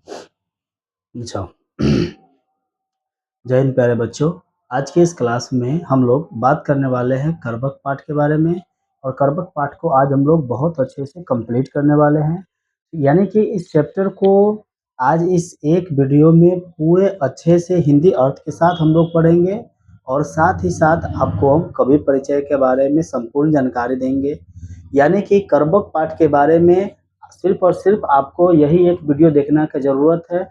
अच्छा। जय हिंद प्यारे बच्चों। आज के इस क्लास में हम लोग बात करने वाले हैं कर्बक पाठ के बारे में, और कर्बक पाठ को आज हम लोग बहुत अच्छे से कंप्लीट करने वाले हैं। यानी कि इस चैप्टर को आज इस एक वीडियो में पूरे अच्छे से हिंदी अर्थ के साथ हम लोग पढ़ेंगे, और साथ ही साथ आपको हम कवि परिचय के बारे में संपूर्ण जानकारी देंगे। यानी कि कर्बक पाठ के बारे में सिर्फ और सिर्फ आपको यही एक वीडियो देखने की ज़रूरत है।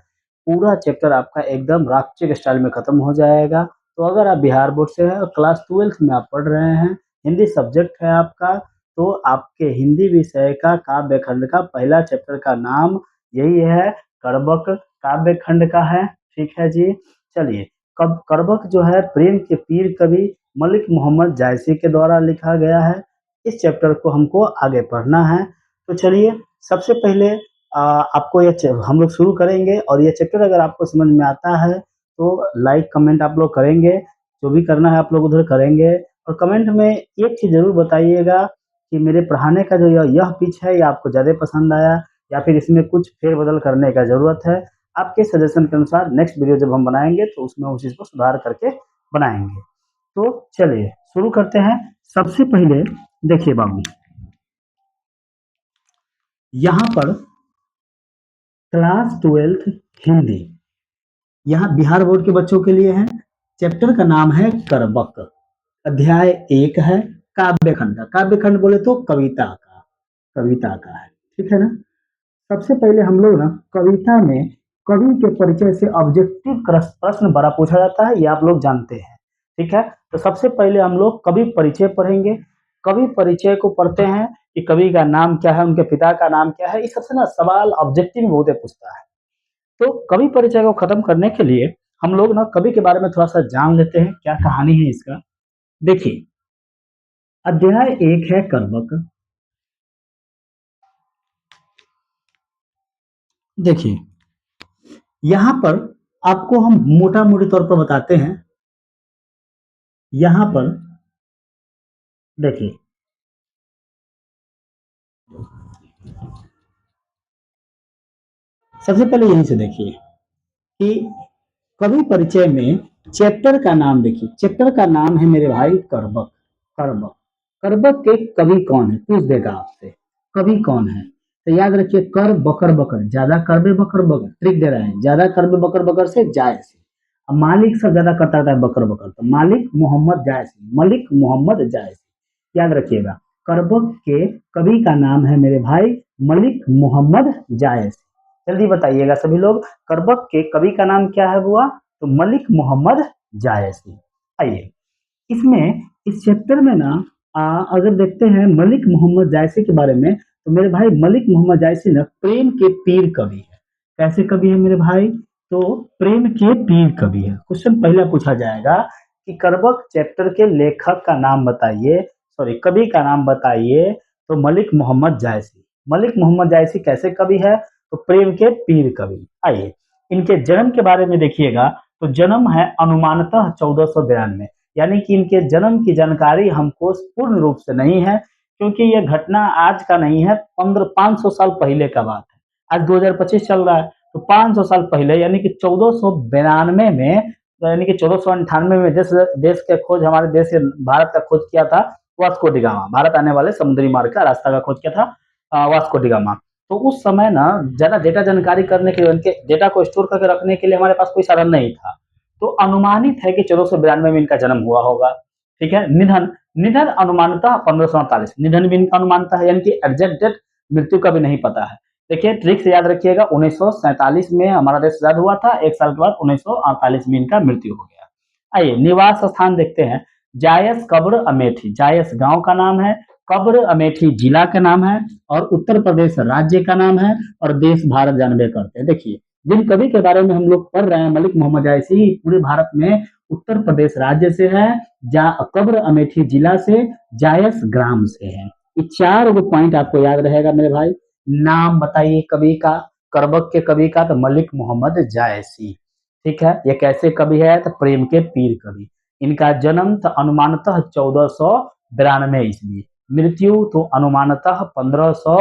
पूरा चैप्टर आपका एकदम राष्ट्रीय स्टाइल में खत्म हो जाएगा। तो अगर आप बिहार बोर्ड से हैं और क्लास 12th में आप पढ़ रहे हैं, हिंदी सब्जेक्ट है आपका, तो आपके हिंदी विषय का काव्य खंड का पहला चैप्टर का नाम यही है, कर्बक काव्य खंड का है। ठीक है जी। चलिए, कब कर्बक जो है प्रेम के पीर कवि मलिक मोहम्मद जायसी के द्वारा लिखा गया है। इस चैप्टर को हमको आगे पढ़ना है। तो चलिए, सबसे पहले आपको हम लोग शुरू करेंगे, और ये चैप्टर अगर आपको समझ में आता है तो लाइक कमेंट आप लोग करेंगे, जो भी करना है आप लोग उधर करेंगे। और कमेंट में एक चीज़ ज़रूर बताइएगा कि मेरे पढ़ाने का जो यह पिच है ये आपको ज़्यादा पसंद आया, या फिर इसमें कुछ फेरबदल करने का ज़रूरत है। आपके सजेशन के अनुसार नेक्स्ट वीडियो जब हम बनाएंगे तो उसमें उस चीज़ को सुधार करके बनाएंगे। तो चलिए शुरू करते हैं। सबसे पहले देखिए बाबू, यहाँ पर क्लास 12th हिंदी, यहाँ बिहार बोर्ड के बच्चों के लिए है। चैप्टर का नाम है कर्बक, अध्याय 1 है काव्य खंड का। काव्य खंड बोले तो कविता का है। ठीक है ना। सबसे पहले हम लोग ना कविता में कवि के परिचय से ऑब्जेक्टिव प्रश्न बड़ा पूछा जाता है, ये आप लोग जानते हैं। ठीक है। तो सबसे पहले हम लोग कवि परिचय पढ़ेंगे। कवि परिचय को पढ़ते हैं कि कवि का नाम क्या है, उनके पिता का नाम क्या है। इस सबसे ना सवाल ऑब्जेक्टिव में बहुत पूछता है। तो कवि परिचय को खत्म करने के लिए हम लोग ना कवि के बारे में थोड़ा सा जान लेते हैं, क्या कहानी है इसका। देखिए, अध्याय 1 है कर्बक। देखिए, यहां पर आपको हम मोटा मोटी तौर पर बताते हैं। यहां पर देखिए, सबसे पहले यहीं से देखिए कि कवि परिचय में चैप्टर का नाम देखिए। चैप्टर का नाम है मेरे भाई कर्बक। कर्बक, कर्बक के कवि कौन है पूछ देगा आपसे, कवि कौन है। तो याद रखिए, कर बकर बकर, ज्यादा करबे बकर बकर, ट्रिक दे रहा है, ज्यादा करबे बकर बकर से जायसी। अब मालिक सब ज्यादा करता रहता है बकर बकर, तो मालिक मोहम्मद जायसी, मलिक मोहम्मद जायसी। याद रखिएगा, कर्बक के कवि का नाम है मेरे भाई मलिक मोहम्मद जायसी। जल्दी बताइएगा सभी लोग, कर्बक के कवि का नाम क्या है बुआ? तो मलिक मोहम्मद जायसी। आइए, इसमें इस चैप्टर में ना अगर देखते हैं मलिक मोहम्मद जायसी के बारे में, तो मेरे भाई मलिक मोहम्मद जायसी ना प्रेम के पीर कवि है। कैसे कवि है मेरे भाई? तो प्रेम के पीर कवि है। क्वेश्चन पहला पूछा जाएगा कि कर्बक चैप्टर के लेखक का नाम बताइए, सॉरी कवि का नाम बताइए। तो मलिक मोहम्मद जायसी। मलिक मोहम्मद जायसी कैसे कवि है? तो प्रेम के पीर कवि। आइए, इनके जन्म के बारे में देखिएगा। तो जन्म है अनुमानतः 1492, यानी कि इनके जन्म की जानकारी हमको पूर्ण रूप से नहीं है, क्योंकि यह घटना आज का नहीं है, 500 साल पहले का बात है। आज 2025 चल रहा है, तो 500 साल पहले यानी कि 1492 में, यानी कि 1498 में देश देश के खोज, हमारे देश के भारत का खोज किया था वास्को डी गामा। भारत आने वाले समुद्री मार्ग का रास्ता का खोज किया था वास्को डी गामा। तो उस समय ना ज्यादा डेटा जानकारी करने के लिए, उनके डेटा को स्टोर करके रखने के लिए हमारे पास कोई साधन नहीं था। तो अनुमानित है कि 1492 में इनका जन्म हुआ होगा। ठीक है। निधन, निधन अनुमानतः 1548, निधन भी इनका अनुमानता है, यानी कि एग्जैक्ट डेट मृत्यु का भी नहीं पता है। देखिए, ट्रिक से याद रखिएगा, 1947 में हमारा देश आजाद हुआ था, एक साल के बाद 1948 में इनका मृत्यु हो गया। आइए, निवास स्थान देखते हैं। जायस कब्र अमेठी, जायस गांव का नाम है, कब्र अमेठी जिला का नाम है, और उत्तर प्रदेश राज्य का नाम है, और देश भारत जानबे करते हैं। देखिए, जिन कवि के बारे में हम लोग पढ़ रहे हैं, मलिक मोहम्मद जायसी पूरे भारत में उत्तर प्रदेश राज्य से है, कब्र अमेठी जिला से, जायस ग्राम से है। ये चार वो पॉइंट आपको याद रहेगा मेरे भाई। नाम बताइए कवि का, कर्बक के कवि का, तो मलिक मोहम्मद जायसी। ठीक है। ये कैसे कवि है? तो प्रेम के पीर कवि। इनका जन्म तो अनुमानतः 1492 ईस्वी, मृत्यु तो अनुमानतः 1500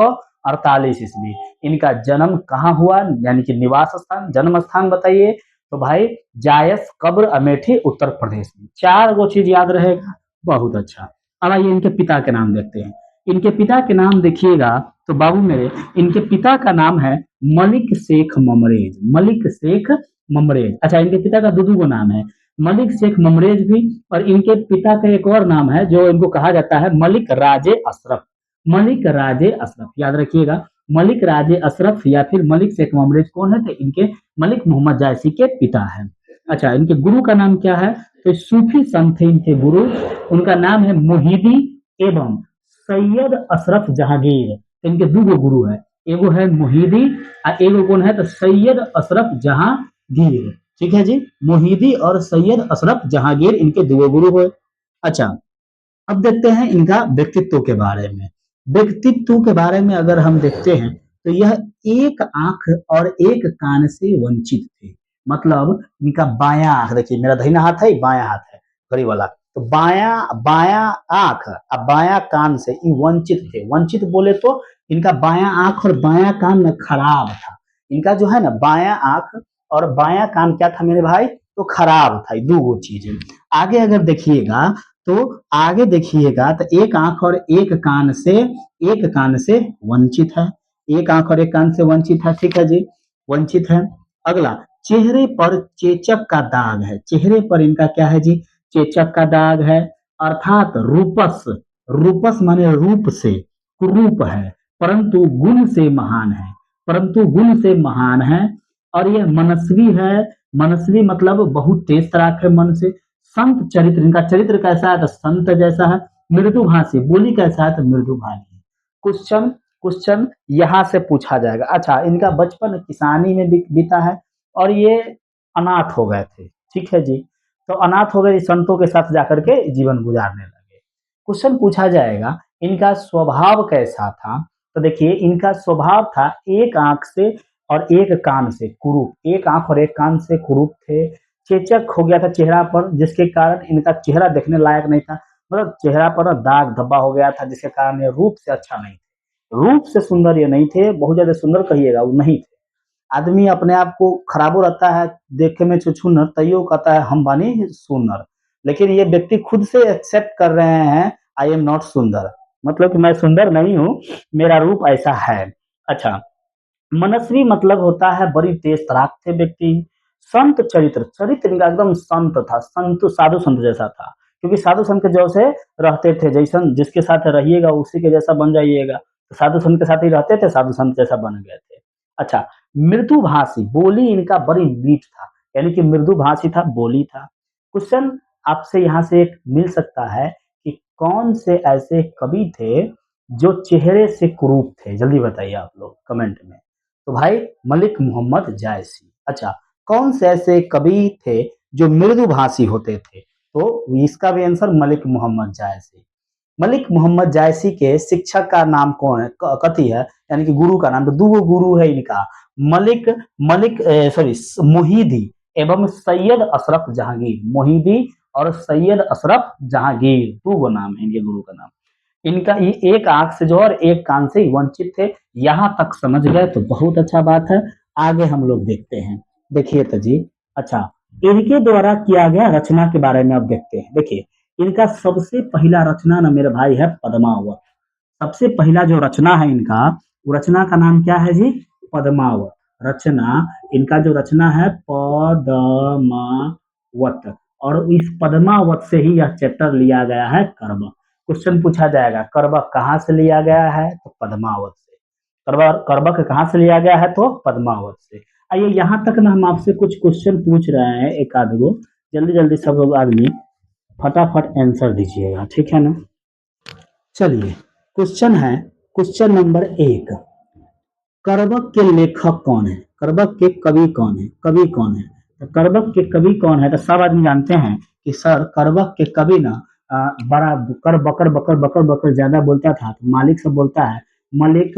1948 ईस्वी। इनका जन्म कहाँ हुआ, यानी कि निवास स्थान, जन्म स्थान बताइए। तो भाई जायस कब्र अमेठी उत्तर प्रदेश में। 4 गो चीज याद रहेगा, बहुत अच्छा। अब आइए इनके पिता के नाम देखते हैं। इनके पिता के नाम देखिएगा तो बाबू मेरे, इनके पिता का नाम है मलिक शेख ममरेज, मलिक शेख ममरेज। अच्छा, इनके पिता का दो नाम है, मलिक शेख ममरेज भी, और इनके पिता का एक और नाम है जो इनको कहा जाता है मलिक राजे अशरफ, मलिक राजे अशरफ, याद रखिएगा। मलिक राजे अशरफ या फिर मलिक शेख ममरेज कौन है, तो इनके मलिक मोहम्मद जायसी के पिता है। अच्छा, इनके गुरु का नाम क्या है, तो सूफी संत थे इनके गुरु, उनका नाम है मुहिदी एवं सैयद अशरफ जहांगीर। इनके दो गुरु है, एगो है मुहिदी और एगो कौन है, तो सैयद अशरफ जहांगीर। ठीक है जी, मुहिदी और सैयद अशरफ जहांगीर इनके दो गुरु हुए। अच्छा, अब देखते हैं इनका व्यक्तित्व के बारे में। व्यक्तित्व के बारे में अगर हम देखते हैं तो यह एक आंख और एक कान से वंचित थे। मतलब इनका बायां आंख, देखिए मेरा दाहिना हाथ है, बायां हाथ है घड़ी वाला, तो बायां बायां आंख और बायां कान से ये वंचित थे। वंचित बोले तो इनका बायां आंख और बायां कान में खराब था। इनका जो है ना बायां आंख और बायां कान क्या था मेरे भाई, तो खराब था, दो वो चीजें। आगे अगर देखिएगा तो आगे देखिएगा तो एक आंख और एक कान से वंचित है, एक आंख और एक कान से वंचित है। ठीक है जी, वंचित है। अगला, चेहरे पर चेचक का दाग है, चेहरे पर इनका क्या है जी, चेचक का दाग है। अर्थात रूपस, रूपस माने रूप से, कुरूप है, परंतु गुण से महान है, परंतु गुण से महान है। और यह मनस्वी है, मनस्वी मतलब बहुत तेज तराक है मन से। संत चरित्र, इनका चरित्र कैसा है, तो संत जैसा है। मृदुभाषी, बोली कैसा है, तो मृदुभाषी। क्वेश्चन क्वेश्चन यहाँ से पूछा जाएगा। अच्छा, इनका बचपन किसानी में बीता है और ये अनाथ हो गए थे। ठीक है जी, तो अनाथ हो गए, संतों के साथ जाकर के जीवन गुजारने लगे। क्वेश्चन पूछा जाएगा इनका स्वभाव कैसा था, तो देखिए इनका स्वभाव था एक आंख से और एक कान से कुरूप, एक आंख और एक कान से कुरूप थे। चेचक हो गया था चेहरा पर, जिसके कारण इनका चेहरा देखने लायक नहीं था। मतलब चेहरा पर दाग धब्बा हो गया था, जिसके कारण ये रूप से अच्छा नहीं थे, रूप से सुंदर ये नहीं थे, बहुत ज्यादा सुंदर कहिएगा वो नहीं थे। आदमी अपने आप को खराबो रहता है, देखे में छुछुनर तैयो कहता है हम बानी सुंदर, लेकिन ये व्यक्ति खुद से एक्सेप्ट कर रहे हैं आई एम नॉट सुंदर, मतलब कि मैं सुंदर नहीं हूँ, मेरा रूप ऐसा है। अच्छा, मनस्वी मतलब होता है बड़ी तेज तराक थे व्यक्ति। संत चरित्र, चरित्र इनका एकदम संत था, संत साधु संत जैसा था, क्योंकि साधु संत के जैसे रहते थे, जैसन जिसके साथ रहिएगा उसी के जैसा बन जाइएगा। तो साधु संत के साथ ही रहते थे, साधु संत जैसा बन गए थे। अच्छा, मृदुभाषी, बोली इनका बड़ी मीठ था, यानी कि मृदुभाषी था, बोली था। क्वेश्चन आपसे यहाँ से एक मिल सकता है कि कौन से ऐसे कवि थे जो चेहरे से कुरूप थे, जल्दी बताइए आप लोग कमेंट में। तो भाई मलिक मोहम्मद जायसी। अच्छा, कौन से ऐसे कवि थे जो मृदुभाषी होते थे, तो इसका भी आंसर मलिक मोहम्मद जायसी। मलिक मोहम्मद जायसी के शिक्षक का नाम कौन है, कथी है, यानी कि गुरु का नाम, तो दो गुरु है इनका, मलिक मलिक सॉरी मोहिदी एवं सैयद अशरफ जहांगीर, मोहिदी और सैयद अशरफ जहांगीर, दो नाम है इनके गुरु का नाम। इनका ये एक आंख से जो और एक कान से वंचित थे, यहां तक समझ गए तो बहुत अच्छा बात है। आगे हम लोग देखते हैं, देखिए तो जी। अच्छा, इनके द्वारा किया गया रचना के बारे में अब देखते हैं। देखिए इनका सबसे पहला रचना ना मेरे भाई है पद्मावत। सबसे पहला जो रचना है इनका, वो रचना का नाम क्या है जी, पद्मावत। रचना, इनका जो रचना है पद्मावत, और इस पद्मावत से ही यह चैप्टर लिया गया है कर्मक। क्वेश्चन पूछा जाएगा कर्मक कहाँ से लिया गया है, तो पद्मावत से। कर्मक कहाँ से लिया गया है, तो पद्मावत से। आइए यहाँ तक ना हम आपसे कुछ क्वेश्चन पूछ रहे हैं, एक आध गो, जल्दी जल्दी सब लोग आदमी फटाफट आंसर दीजिएगा, ठीक है ना। चलिए, क्वेश्चन है, क्वेश्चन नंबर 1, करबक के लेखक कौन है, करबक के कवि कौन है, कवि कौन है, तो करबक के कवि कौन है, तो सब आदमी जानते हैं कि सर करबक के कवि ना बड़ा कर बकर बकर बकर बकर ज्यादा बोलता था, तो मालिक से बोलता है मलिक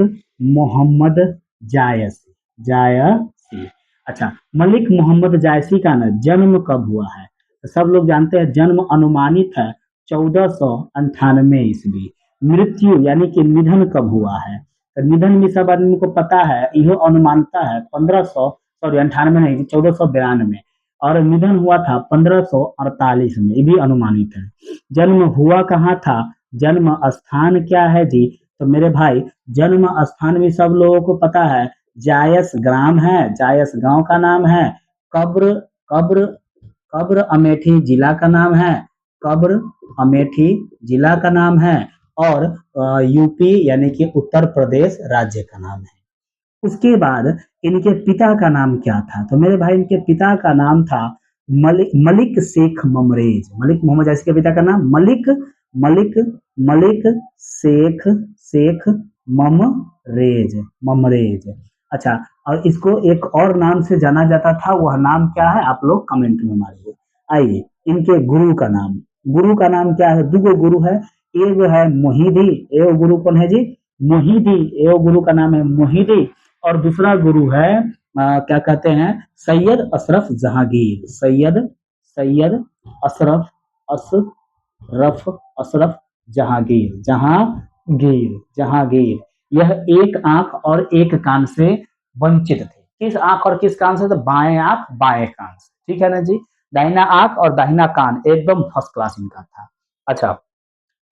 मोहम्मद जायसी, जायसी। अच्छा, मलिक मोहम्मद जायसी का ना जन्म कब हुआ है, तो सब लोग जानते हैं जन्म अनुमानित है 1498 ईस्वी। मृत्यु यानी कि निधन कब हुआ है, तो निधन भी सब आदमी को पता है, इहो अनुमानता है 1500, सॉरी 98 नहीं, 1492, और निधन हुआ था 1548 में, ये भी अनुमानित है। जन्म हुआ कहाँ था, जन्म स्थान क्या है जी, तो मेरे भाई जन्म स्थान भी सब लोगों को पता है, जायस ग्राम है, जायस गांव का नाम है। कब्र, कब्र, कब्र अमेठी जिला का नाम है, कब्र अमेठी जिला का नाम है, और यूपी यानी कि उत्तर प्रदेश राज्य का नाम है। उसके बाद इनके पिता का नाम क्या था, तो मेरे भाई इनके पिता का नाम था मलिक, मलिक शेख ममरेज, मलिक मोहम्मद जैसी के पिता का नाम मलिक, मलिक, मलिक शेख, शेख ममरेज, ममरेज। अच्छा, और इसको एक और नाम से जाना जाता था, वह नाम क्या है आप लोग कमेंट में मारिए। आइए इनके गुरु का नाम, गुरु का नाम क्या है, दुगो गुरु है, एक है मोहिदी, एक गुरु कौन है जी, मोहिदी, एक गुरु का नाम है मोहिदी, और दूसरा गुरु है क्या कहते हैं, सैयद अशरफ जहांगीर, सैयद, सैयद अशरफ, अशरफ, अशरफ जहांगीर, जहांगीर, जहांगीर। यह एक आंख और एक कान से वंचित थे, किस आंख और किस कान से, तो बाएं आंख बाएं कान से, ठीक है ना जी। दाहिना आंख और दाहिना कान एकदम फर्स्ट क्लास इनका था। अच्छा,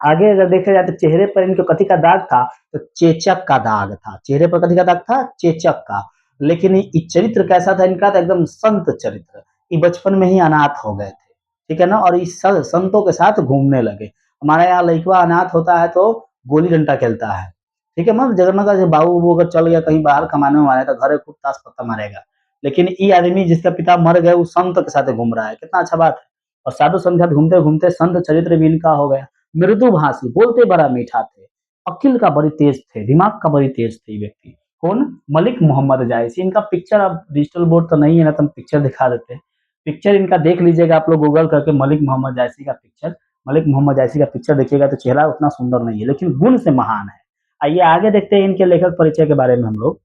आगे अगर देखा जाए तो चेहरे पर इनके कथी का दाग था, तो चेचक का दाग था, चेहरे पर कथी का दाग था, चेचक का। लेकिन ये चरित्र कैसा था इनका, तो एकदम संत चरित्र, ये बचपन में ही अनाथ हो गए थे, ठीक है ना, और इस संतों के साथ घूमने लगे। हमारे यहाँ लड़का अनाथ होता है तो गोली डंडा खेलता है, ठीक है, मतलब जगन्नाथ का बाबू वो अगर चल गया कहीं बाहर कमाने वाले तो घर खूब ताश पत्ता मारेगा, लेकिन ये आदमी जिसका पिता मर गए वो संत के साथ घूम रहा है, कितना अच्छा बात है। और साधु संत घूमते घूमते संत चरित्र भी इनका हो गया। मृदुभाषी, बोलते बड़ा मीठा थे, अक्ल का बड़ी तेज थे, दिमाग का बड़ी तेज थे ये व्यक्ति। कौन, मलिक मोहम्मद जायसी। इनका पिक्चर अब डिजिटल बोर्ड तो नहीं है ना, तो हम पिक्चर दिखा देते हैं। पिक्चर इनका देख लीजिएगा आप लोग गूगल करके, मलिक मोहम्मद जायसी का पिक्चर, मलिक मोहम्मद जायसी का पिक्चर देखिएगा तो चेहरा उतना सुंदर नहीं है, लेकिन गुण से महान है। आइए आगे देखते हैं इनके लेखक परिचय के बारे में हम लोग।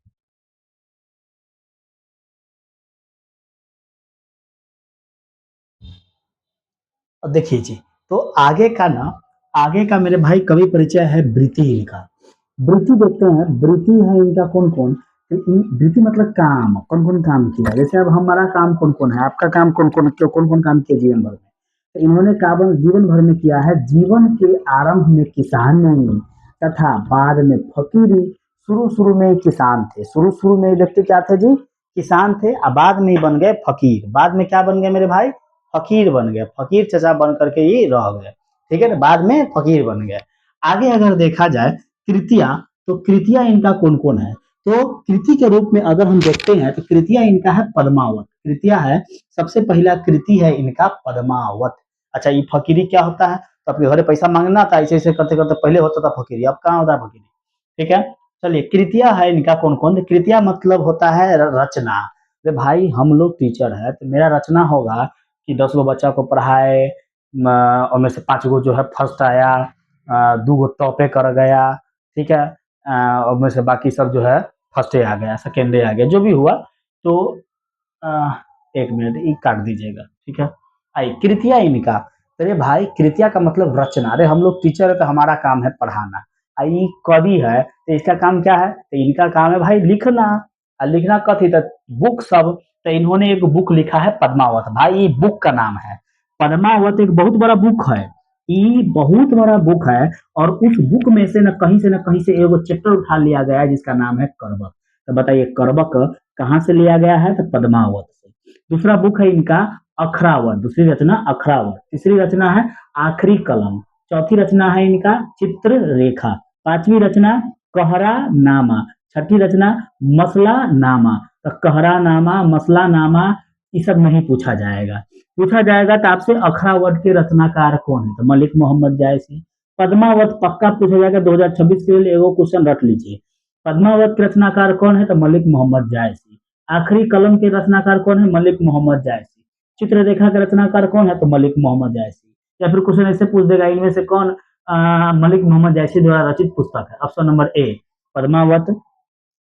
अब देखिए जी, तो आगे का ना, आगे का मेरे भाई कवि परिचय है ब्रीति इनका। ब्रीति देखते हैं, ब्रीति है इनका कौन कौन, तो ब्रीति मतलब काम, कौन कौन काम किया, जैसे अब हमारा काम कौन कौन है, आपका काम कौन कौन, क्यों कौन कौन काम किया जीवन भर में, तो इन्होंने काम जीवन भर में किया है, जीवन के आरंभ में किसानी तथा बाद में फकीरी। शुरू शुरू में किसान थे, शुरू शुरू में व्यक्ति क्या थे जी, किसान थे, और बाद में बन गए फकीर, बाद में क्या बन गए मेरे भाई, फकीर बन गए, फकीर चचा बन करके ही रह गए, ठीक है ना, बाद में फकीर बन गए। आगे अगर देखा जाए कृतिया, तो कृतिया इनका कौन कौन है, तो कृति के रूप में अगर हम देखते हैं तो कृतिया इनका है पद्मावत, कृतिया है, सबसे पहला कृति है इनका पद्मावत। अच्छा, ये फकीरी क्या होता है, तो अपने घरे पैसा मांगना था, ऐसे ऐसे करते करते पहले होता था फकीरी, अब कहाँ होता है फकीरी, ठीक है। चलिए, कृतिया है इनका कौन कौन, कृतिया मतलब होता है रचना। अरे भाई हम लोग टीचर है तो मेरा रचना होगा कि 10 गो बच्चा को पढ़ाए, और में से 5 गो जो है फर्स्ट आया, 2 गो टॉपे कर गया, ठीक है, और में से बाकी सब जो है फर्स्ट आ गया, सेकेंड आ गया, जो भी हुआ। तो अ, 1 मिनट ये काट दीजिएगा, ठीक है। आई कृतिया इनका, अरे भाई कृतिया का मतलब रचना, अरे हम लोग टीचर है तो हमारा काम है पढ़ाना। आई कवि है तो इसका काम क्या है, तो इनका काम है भाई लिखना, और लिखना कथी, तो बुक सब। तो इन्होंने एक बुक लिखा है पद्मावत, भाई ये बुक का नाम है पद्मावत, एक बहुत बड़ा बुक है, ये बहुत बड़ा बुक है। और उस बुक में से न कहीं से एगो चैप्टर उठा लिया गया है जिसका नाम है करबक। तो बताइए करबक कहाँ से लिया गया है, तो पद्मावत से। दूसरा बुक है इनका अखरावत, दूसरी रचना अखरावत, तीसरी रचना है आखिरी कलम, चौथी रचना है इनका चित्र रेखा, पांचवी रचना कहरा नामा, छठी रचना मसला नामा। तो कहरा नामा, मसला नामा, ये सब नहीं पूछा जाएगा। पूछा जाएगा तो आपसे अखरावत के रचनाकार कौन है, तो मलिक मोहम्मद जायसी। पद्मावत पक्का पूछा जाएगा, 2026 के लिए एगो क्वेश्चन रख लीजिए, पद्मावत के रचनाकार कौन है, तो मलिक मोहम्मद जायसी। आखिरी कलम के रचनाकार कौन है, मलिक मोहम्मद जायसी। चित्ररेखा के रचनाकार कौन है, तो मलिक मोहम्मद जायसी। या फिर क्वेश्चन ऐसे पूछ देगा, इनमें से कौन मलिक मोहम्मद जायसी द्वारा रचित पुस्तक है, option number A Padmavat,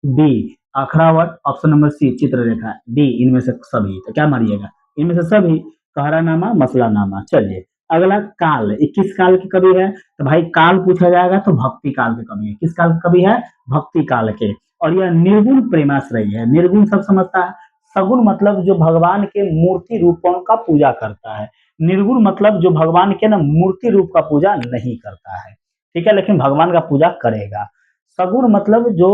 B Akhravat, option number C Chitrarekha, D इनमें से सभी। तो क्या मारिएगा, इनमें से सभी, कहरानामा मसलानामा। चलिए अगला काल, ये किस काल के कवि है? तो भाई काल पूछा जाएगा तो भक्ति काल के कवि है। किस काल के कवि है? भक्ति काल के। और यह निर्गुण प्रेमाश्रयी है। निर्गुण सब समझता है। सगुण मतलब जो भगवान के मूर्ति रूपों का पूजा करता है। निर्गुण मतलब जो भगवान के ना मूर्ति रूप का पूजा नहीं करता है, ठीक है, लेकिन भगवान का पूजा करेगा। सगुण मतलब जो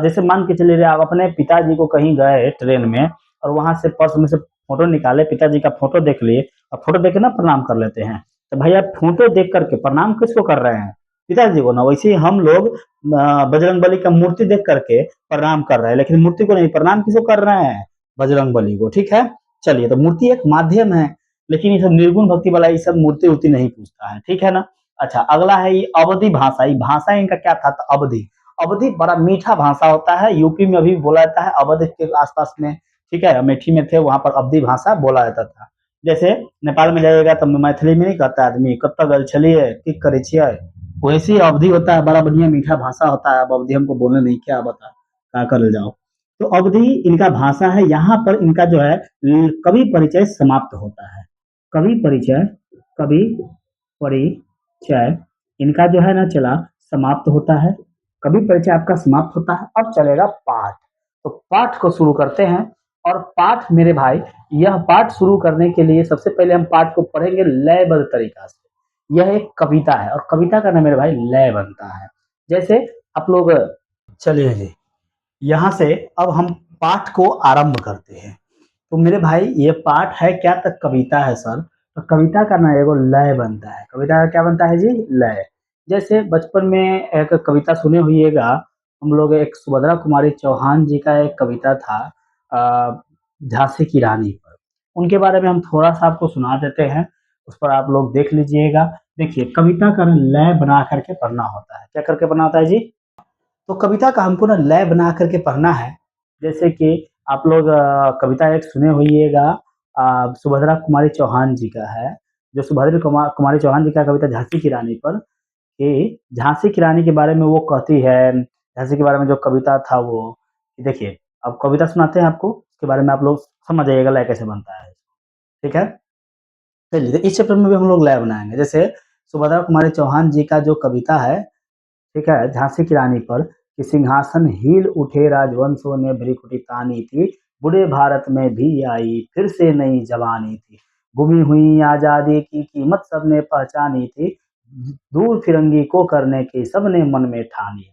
जैसे मान के चलिए आप अपने पिताजी को कहीं गए ट्रेन में और वहां से पर्स में से फोटो निकाले, पिताजी का फोटो देख लिए और फोटो देख के ना प्रणाम कर लेते हैं। तो भाई आप फोटो देख करके प्रणाम किसको कर रहे हैं? पिताजी को ना। वैसे ही हम लोग बजरंग बली का मूर्ति देख करके प्रणाम कर रहे हैं, लेकिन मूर्ति को नहीं, प्रणाम किसको कर रहे हैं? बजरंग बली को, ठीक है। चलिए, तो मूर्ति एक माध्यम है, लेकिन ये सब निर्गुण भक्ति वाला ये सब मूर्ति उर्ति नहीं पूछता है, ठीक है ना। अच्छा, अगला है ये अवधि भाषा। ये भाषा इनका क्या था? तो अवधि। अवधि बड़ा मीठा भाषा होता है, यूपी में अभी बोला जाता है, अवध के आसपास में, ठीक है, अमेठी में थे, वहां पर अवधि भाषा बोला जाता था। जैसे नेपाल में जाइएगा तो मैथिली में नहीं कहता आदमी कब तक गल छलिए की करे छिए, वैसे ही अवधि होता है, बड़ा बढ़िया मीठा भाषा होता है। अब अवधि हमको बोलने नहीं, क्या बता क्या कर जाओ। तो अवधि इनका भाषा है। यहाँ पर इनका जो है कवि परिचय समाप्त होता है। कवि परिचय, कवि परिचय इनका जो है ना चला समाप्त होता है। कवि परिचय आपका समाप्त होता है। अब चलेगा पाठ। तो पाठ को शुरू करते हैं। और पाठ मेरे भाई, यह पाठ शुरू करने के लिए सबसे पहले हम पाठ को पढ़ेंगे लयबद्ध तरीका से। यह एक कविता है और कविता का ना मेरे भाई लय बनता है। जैसे आप लोग, चलिए जी, यहाँ से अब हम पाठ को आरंभ करते हैं। तो मेरे भाई ये पाठ है क्या? तो कविता है सर। तो कविता का ना एगो लय बनता है। कविता का क्या बनता है जी? लय। जैसे बचपन में एक कविता सुने होइएगा हम लोग, एक सुभद्रा कुमारी चौहान जी का एक कविता था झांसी की रानी पर। उनके बारे में हम थोड़ा सा आपको सुना देते हैं, उस पर आप लोग देख लीजिएगा। देखिए, कविता का ना लय बना करके पढ़ना होता है। क्या करके पढ़ना होता है जी? तो कविता का हमको ना लय बना करके पढ़ना है। जैसे कि आप लोग कविता एक सुने होइएगा सुभद्रा कुमारी चौहान जी का है। जो कुमारी चौहान जी का कविता झांसी की रानी पर, कि झांसी की रानी के बारे में वो कहती है, झांसी के बारे में जो कविता था वो, देखिए, अब कविता सुनाते हैं आपको, उसके बारे में आप लोग समझ जाइएगा लय कैसे बनता है, ठीक है। चलिए, तो इस चैप्टर में भी हम लोग लय बनाएंगे। जैसे सुभद्रा कुमारी चौहान जी का जो कविता है, ठीक है, झांसी की रानी पर, कि सिंहासन हिल उठे राजवंशों ने भ्रिकुटी तानी थी, बूढ़े भारत में भी आई फिर से नई जवानी थी, गुमी हुई आजादी की कीमत सबने पहचानी थी, दूर फिरंगी को करने की सबने मन में ठानी थी,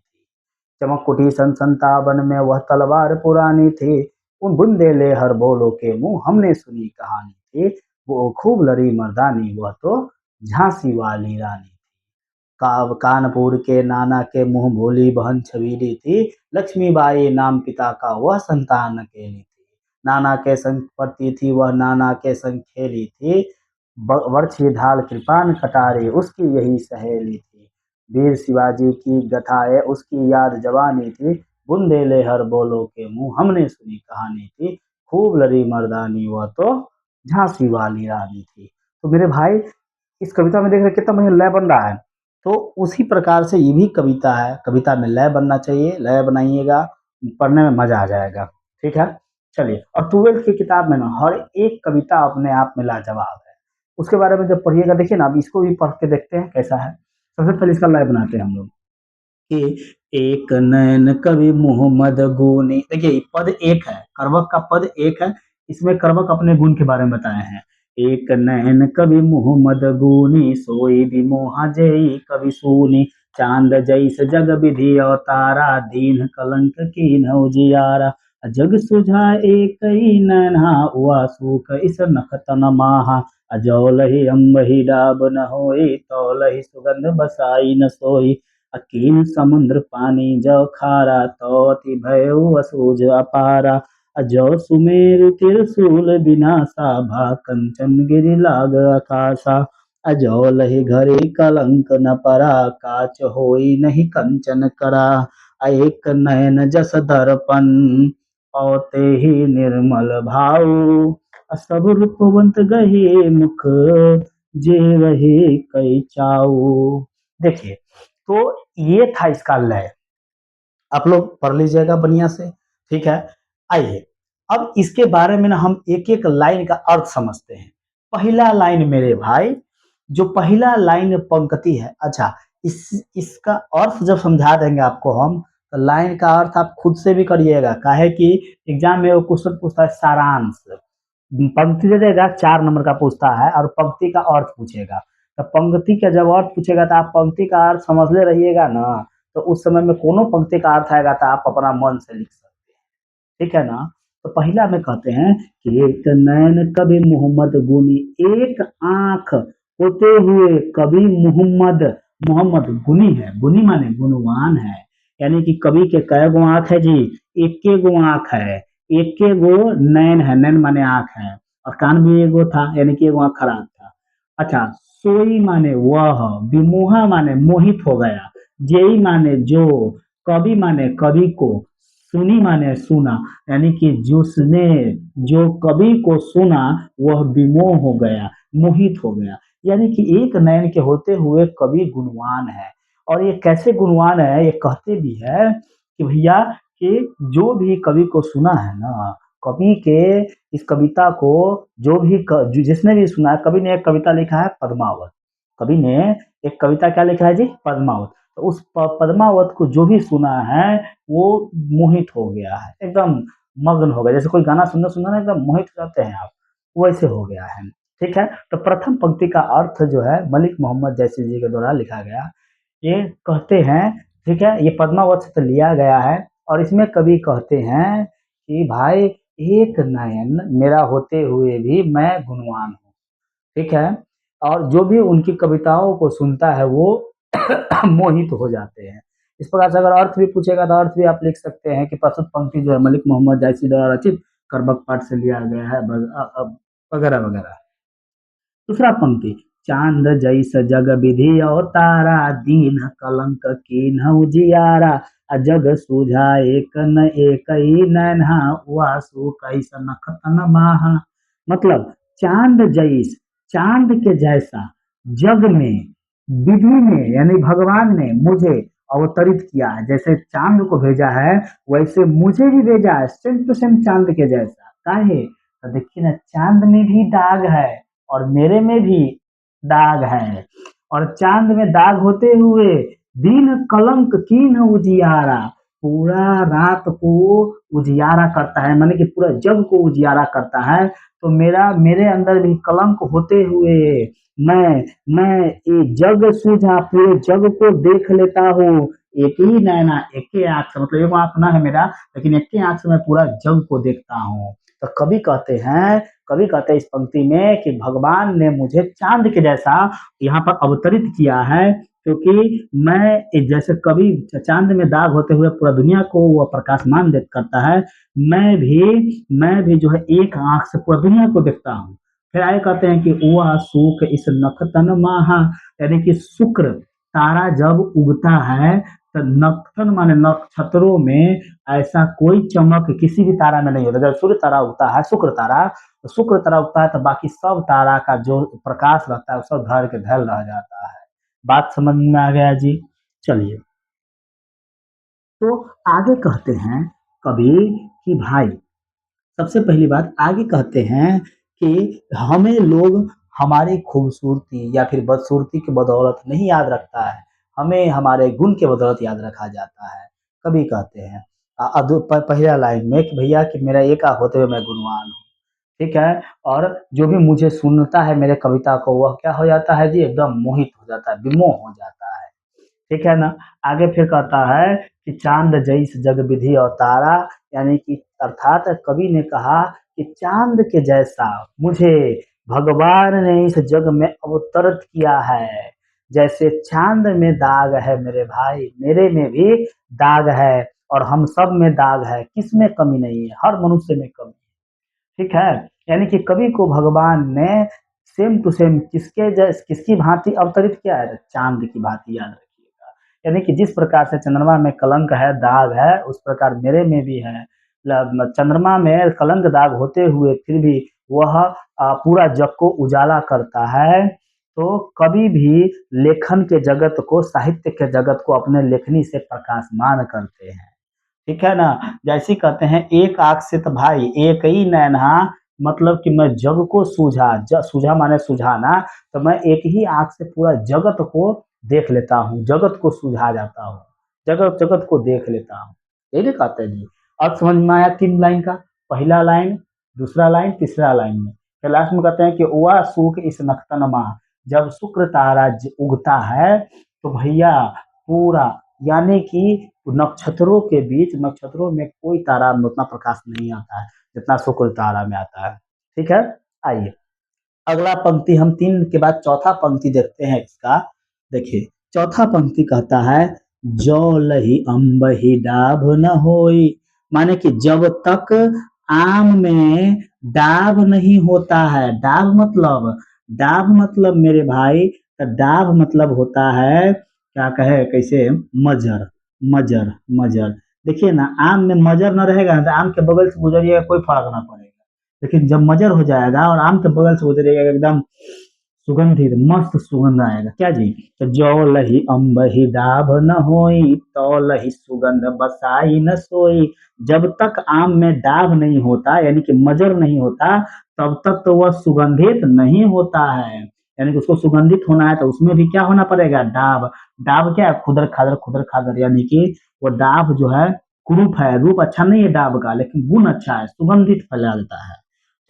चमक उठी सन 57 में वह तलवार पुरानी थी, उन बुंदेले हर बोलो के मुंह हमने सुनी कहानी थी, वो खूब लड़ी मर्दानी वह तो झांसी वाली रानी। कानपुर के नाना के मुंह भोली बहन छबीली थी, लक्ष्मीबाई नाम पिता का वह संतान अकेली थी, नाना के संग पढ़ती थी वह नाना के संग खेली थी, बरछी ढाल कृपान कटारी उसकी यही सहेली थी, वीर शिवाजी की गथाएं उसकी याद जवानी थी, बुंदेले हर बोलो के मुंह हमने सुनी कहानी थी, खूब लड़ी मर्दानी वह तो झांसी वाली रानी थी। तो मेरे भाई, इस कविता में देख रहे कितना बढ़िया लय बन रहा है। तो उसी प्रकार से ये भी कविता है। कविता में लय बनना चाहिए, लय बनाइएगा, पढ़ने में मजा आ जाएगा, ठीक है। चलिए, और 12th की किताब में ना हर एक कविता अपने आप में लाजवाब है। उसके बारे में जब पढ़िएगा, देखिए ना, अब इसको भी पढ़ के देखते हैं कैसा है। सबसे पहले इसका लय बनाते हैं हम लोग, कि एक नयन कवि मोहम्मद गुनी। देखिए, पद एक है, करवक का पद एक है। इसमें करवक अपने गुण के बारे में बताए हैं। एक नयन कवि मोहम्मद गुनी, सोई भी मोहा जई कवि सूनी, चांद जैस जग विधि अवतारा, दीन कलंक की उजियारा, जग सुझा एक ही नैना हुआ सूख इस नख तन माहा, अजौलहि अम्बहि डाब न होई, तौलहि सुगंध बसाई न सोई, अकीन समुद्र पानी जौ खारा, तो अति भयउ असुज अपारा, अजौ सुमेरु त्रिशूल विनाशा, भा कंचन गिरि लाग आकाशा, अजौ लहि घरे कलंक न परा, काच होई नहीं कंचन करा, एक नयन जस दर्पण औते ही निर्मल भाऊ, सब रूपवंत गहे मुख जे वही कई चाऊ। देखिए, तो ये था इसका लय। आप लोग पढ़ लीजिएगा बढ़िया से, ठीक है। आइए, अब इसके बारे में ना हम एक एक लाइन का अर्थ समझते हैं। पहला लाइन मेरे भाई, जो पहला लाइन पंक्ति है, अच्छा इसका अर्थ जब समझा देंगे आपको हम, तो लाइन का अर्थ आप खुद से भी करिएगा, काहे कि एग्जाम में वो क्वेश्चन पूछता है सारांश, पंक्ति दे देगा 4 नंबर का पूछता है और पंक्ति का अर्थ पूछेगा। तो पंक्ति का जब अर्थ पूछेगा तो आप पंक्ति का अर्थ समझ ले रहिएगा ना, तो उस समय में कोनो पंक्ति का अर्थ आएगा तो आप अपना मन से लिख सकते हैं, ठीक है ना। तो पहला में कहते हैं कि एक नैन कवि मोहम्मद गुनी, एक आंख होते हुए कवि मोहम्मद, मोहम्मद गुनी है, गुनी माने गुणवान है, यानी कि कवि के कै गो आंख है जी, एक के गो आंख है, एक के गो नैन है, नैन माने आंख है, और कान भी एगो था, यानी कि एगो आंख खराब था। अच्छा, सोई माने वह, विमोहा माने मोहित हो गया, जेई माने जो, कवि माने कवि को, सुनी माने सुना, यानी कि जिसने जो कवि को सुना वह विमोह हो गया, मोहित हो गया, यानी कि एक नयन के होते हुए कवि गुणवान है। और ये कैसे गुणवान है, ये कहते भी है कि भैया कि जो भी कवि को सुना है ना, कवि के इस कविता को जो भी जिसने भी सुना है, कवि ने एक कविता लिखा है पद्मावत, कवि ने एक कविता क्या लिखा है जी, पद्मावत, तो उस पद्मावत को जो भी सुना है वो मोहित हो गया है, एकदम मग्न हो गया, जैसे कोई गाना सुनना सुनना ना एकदम मोहित हो जाते हैं आप, वैसे हो गया है, ठीक है। तो प्रथम पंक्ति का अर्थ जो है मलिक मोहम्मद जैसी जी के द्वारा लिखा गया, ये कहते हैं, ठीक है, ये पद्मावत से तो लिया गया है, और इसमें कवि कहते हैं कि भाई एक नयन मेरा होते हुए भी मैं गुणवान हूँ, ठीक है, और जो भी उनकी कविताओं को सुनता है वो मोहित हो जाते हैं। इस प्रकार से अगर अर्थ भी पूछेगा तो अर्थ भी आप लिख सकते हैं कि प्रस्तुत पंक्ति जो है मलिक मोहम्मद जायसी द्वारा रचित करबक पाठ से लिया गया है, वगैरह वगैरह। दूसरा पंक्ति, चांद जैस जग विधि अवतारा, दीन कलंक कीन उजियारा, जग सूझा एक न एक ही नैना, वासु कैसन खतन माहा। मतलब चांद जैस, चांद के जैसा जग में, विधि में, यानी भगवान ने मुझे अवतरित किया है, जैसे चांद को भेजा है वैसे मुझे भी भेजा है, सेम टू सेम चांद के जैसा। काहे, तो देखिए ना, चांद में भी दाग है और मेरे में भी दाग है, और चांद में दाग होते हुए दिन कलंक कीन उजियारा, पूरा रात को उजियारा करता है, माने कि पूरा जग को उजियारा करता है, तो मेरा मेरे अंदर भी कलंक होते हुए मैं ये जग सूझा, पूरे जग को देख लेता हूँ, एक ही नैना, एक ही आंख से, मतलब एक आंख ना है मेरा, लेकिन एक ही आंख से मैं पूरा जग को देखता हूँ। तो कवि कहते हैं, कवि कहते हैं इस पंक्ति में कि भगवान ने मुझे चांद के जैसा यहाँ पर अवतरित किया है, क्योंकि मैं जैसे कवि चांद में दाग होते हुए पूरा दुनिया को वह प्रकाशमान करता है, मैं भी जो है एक आंख से पूरा दुनिया को देखता हूँ। फिर आगे कहते हैं कि वह सुख इस नखतन माहा, यानी कि शुक्र तारा जब उगता है तो नक्षत्र माने नक्षत्रों में ऐसा कोई चमक किसी भी तारा में नहीं होता। जब सूर्य तारा उगता है, शुक्र तारा, तो शुक्र तारा उगता है तो बाकी सब तारा का जो प्रकाश रहता है वो सब धर के धैल रह जाता है। बात समझ में आ गया जी। चलिए, तो आगे कहते हैं कवि कि भाई, सबसे पहली बात आगे कहते हैं कि हमें लोग हमारी खूबसूरती या फिर बदसूरती की बदौलत नहीं याद रखता है, हमें हमारे गुण के बदौलत याद रखा जाता है। कभी कहते हैं पहला लाइन में कि भैया कि मेरा एक होते हुए मैं गुणवान हूँ, ठीक है, और जो भी मुझे सुनता है मेरे कविता को वह क्या हो जाता है जी, एकदम मोहित हो जाता है, विमोह हो जाता है, ठीक है ना। आगे फिर कहता है कि चांद जैस जग विधि अवतारा, यानी कि अर्थात कवि ने कहा कि चांद के जैसा मुझे भगवान ने इस जग में अवतरित किया है, जैसे चांद में दाग है मेरे भाई, मेरे में भी दाग है, और हम सब में दाग है, किस में कमी नहीं है, हर मनुष्य में कमी है, ठीक है। यानी कि कवि को भगवान ने सेम टू सेम किसकी भांति अवतरित किया है, चांद की भांति, याद रखिएगा। यानी कि जिस प्रकार से चंद्रमा में कलंक है, दाग है, उस प्रकार मेरे में भी है। चंद्रमा में कलंक दाग होते हुए फिर भी वह पूरा जग को उजाला करता है। तो कभी भी लेखन के जगत को, साहित्य के जगत को अपने लेखनी से प्रकाशमान करते हैं, ठीक है ना। जैसे कहते हैं एक आंख से तो भाई एक ही नैना, मतलब कि मैं जग को सूझा, सूझा माने सुझाना, तो मैं एक ही आंख से पूरा जगत को देख लेता हूँ, जगत को सुझा जाता हूँ, जगत जगत को देख लेता हूँ। यही कहते हैं जी। अब समझ में आया 3 लाइन का, पहला लाइन, दूसरा लाइन, तीसरा लाइन में। फिर लास्ट में कहते हैं कि वह सुख इस नक्तनमा, जब शुक्र तारा उगता है तो भैया पूरा, यानी कि नक्षत्रों के बीच, नक्षत्रों में कोई तारा में उतना प्रकाश नहीं आता है जितना शुक्र तारा में आता है। ठीक है, आइए अगला पंक्ति हम 3 के बाद चौथा पंक्ति देखते हैं इसका। देखिए चौथा पंक्ति कहता है, जौ लही अम्बही डाभ न होई, माने कि जब तक आम में डाभ नहीं होता है, डाभ मतलब मेरे भाई, तो डाभ मतलब होता है, क्या कहे कैसे, मजर, मजर, मजर। देखिए ना, आम में मजर न रहेगा ना तो आम के बगल से गुजरिएगा कोई फर्क ना पड़ेगा, लेकिन जब मजर हो जाएगा और आम के बगल से गुजरिएगा एकदम सुगंधित मस्त सुगंध आएगा। क्या जी, तो जौ लही अम्बही डाभ न होई, तौ लही सुगंध बसाई न सोई। जब तक आम में डाभ नहीं होता, यानी कि मजर नहीं होता, तब तक तो वह सुगंधित नहीं होता है। यानी कि उसको सुगंधित होना है तो उसमें भी क्या होना पड़ेगा, डाभ। डाभ क्या है, खुदर खादर, यानी कि वो डाभ जो है कुरूप है, रूप अच्छा नहीं है डाभ का, लेकिन गुण अच्छा है, सुगंधित फैला देता है।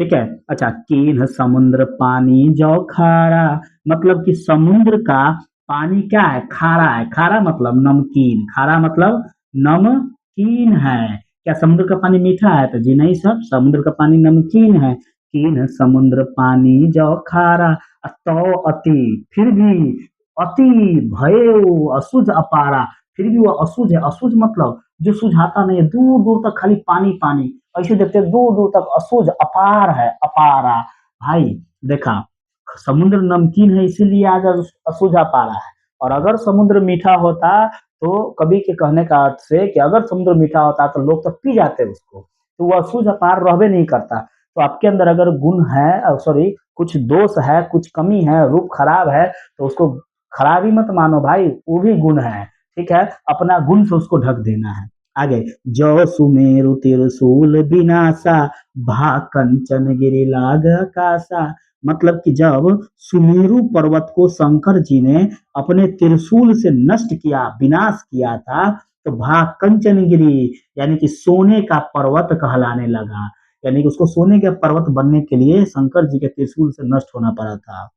ठीक है, अच्छा, कीन समुद्र पानी जो खारा, मतलब कि समुद्र का पानी क्या है, खारा है। खारा मतलब नमकीन, खारा मतलब नमकीन है। क्या समुद्र का पानी मीठा है, तो जी नहीं सर, समुद्र का पानी नमकीन है। कीन समुद्र पानी जो खारा, तो अति, फिर भी अति भयो असुझ अपारा, फिर भी वो असुझ है। असुझ मतलब जो सुझाता नहीं है, दूर दूर तक खाली पानी पानी, ऐसे देखते हैं दूर दूर तक असुझ अपार है, अपारा। भाई देखा, समुद्र नमकीन है इसीलिए आज असुझ अपारा है। और अगर समुद्र मीठा होता, तो कवि के कहने का अर्थ से कि अगर समुद्र मीठा होता तो लोग तो पी जाते उसको, तो वो असुझ अपार रहबे नहीं करता। तो आपके अंदर अगर गुण है, सॉरी कुछ दोष है, कुछ कमी है, रूप खराब है, तो उसको खराब ही मत मानो भाई, वो भी गुण है। ठीक है, अपना गुण से उसको ढक देना है। आगे, जो सुमेरु त्रिशूल विनाशा, भा कंचन गिरि लाग आकाशा, मतलब कि जब सुमेरु पर्वत को शंकर जी ने अपने त्रिशूल से नष्ट किया, विनाश किया था, तो भा कंचन गिरी, यानी कि सोने का पर्वत कहलाने लगा। यानी कि उसको सोने के पर्वत बनने के लिए शंकर जी के त्रिशूल से नष्ट होना पड़ा था,